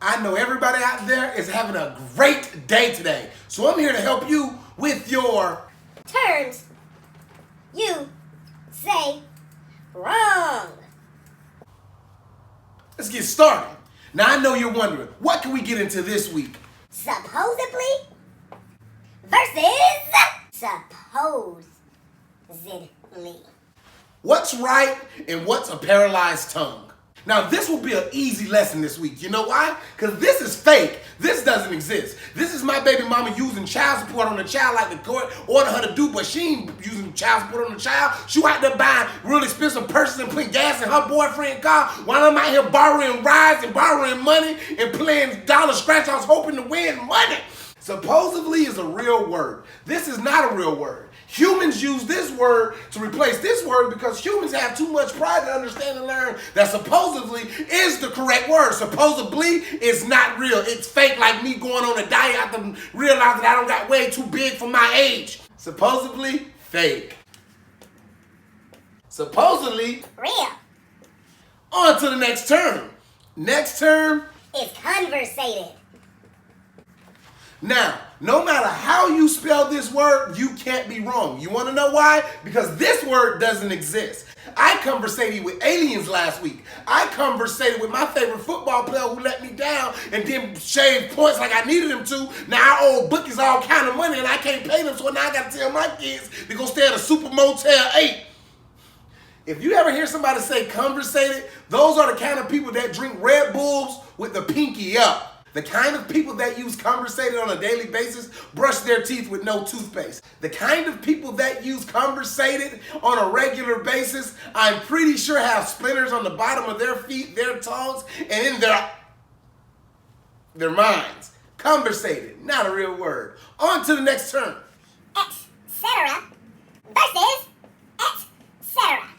I know everybody out there is having a great day today. So I'm here to help you with your terms you say wrong. Let's get started. Now I know you're wondering, what can we get into this week? Supposedly versus supposedly. What's right and what's a paralyzed tongue? Now this will be an easy lesson this week. You know why? Because this is fake. This doesn't exist. This is my baby mama using child support on the child like the court ordered her to do, but she ain't using child support on the child. She out there buying real expensive purses and putting gas in her boyfriend's car while I'm out here borrowing rides and borrowing money and playing dollar scratch-offs hoping to win money. Supposedly is a real word. This is not a real word. Humans use this word to replace this word because humans have too much pride to understand and learn that supposedly is the correct word. Supposedly is not real. It's fake, like me going on a diet after realizing that I don't got way too big for my age. Supposedly fake. Supposedly real. On to the next term. Next term is conversated. Now, no matter how you spell this word, you can't be wrong. You want to know why? Because this word doesn't exist. I conversated with aliens last week. I conversated with my favorite football player who let me down and then shaved points like I needed him to. Now I owe bookies all kind of money and I can't pay them, so now I got to tell my kids to go stay at a Super Motel 8. If you ever hear somebody say conversated, those are the kind of people that drink Red Bulls with the pinky up. The kind of people that use conversated on a daily basis brush their teeth with no toothpaste. The kind of people that use conversated on a regular basis, I'm pretty sure have splinters on the bottom of their feet, their tongues, and in their minds. Conversated, not a real word. On to the next term. Excetera versus Excetera.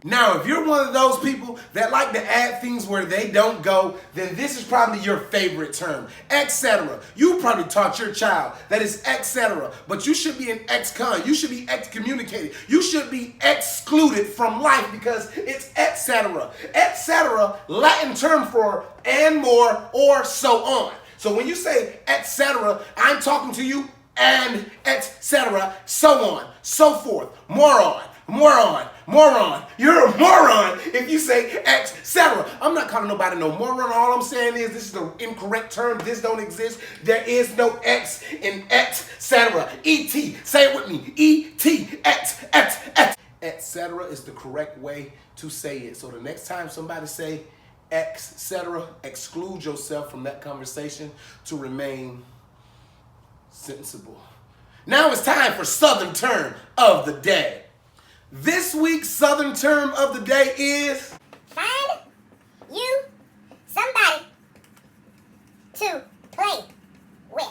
Now, if you're one of those people that like to add things where they don't go, then this is probably your favorite term. Excetera. You probably taught your child that it's Excetera, but you should be an ex-con. You should be excommunicated. You should be excluded from life because it's Excetera. Excetera, Latin term for and more or so on. So when you say Excetera, I'm talking to you and Excetera, so on, so forth, moron. Moron. You're a moron if you say Excetera. I'm not calling nobody no moron. All I'm saying is this is the incorrect term. This don't exist. There is no X in Excetera. E-T. Say it with me. E-T. X. Excetera is the correct way to say it. So the next time somebody say Excetera, exclude yourself from that conversation to remain sensible. Now it's time for Southern Term of the Day. This week's Southern term of the day is find you somebody to play with.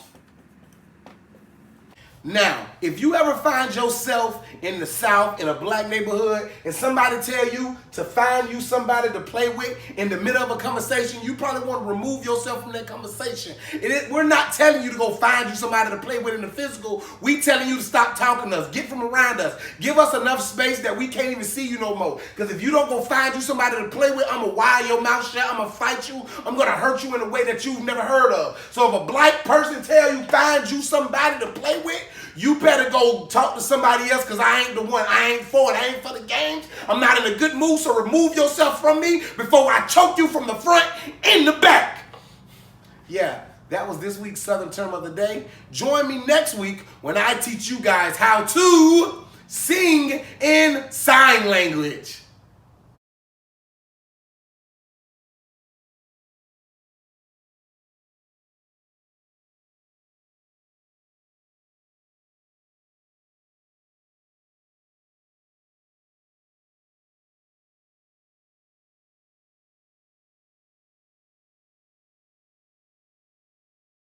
Now, if you ever find yourself in the South in a black neighborhood and somebody tell you to find you somebody to play with in the middle of a conversation, you probably want to remove yourself from that conversation. We're not telling you to go find you somebody to play with in the physical. We telling you to stop talking to us. Get from around us. Give us enough space that we can't even see you no more. Because if you don't go find you somebody to play with, I'm going to wire your mouth shut. I'm going to fight you. I'm going to hurt you in a way that you've never heard of. So if a black person tell you find you somebody to play with, you better go talk to somebody else because I ain't the one. I ain't for it. I ain't for the games. I'm not in a good mood, so remove yourself from me before I choke you from the front and the back. Yeah, that was this week's Southern Term of the Day. Join me next week when I teach you guys how to sing in sign language.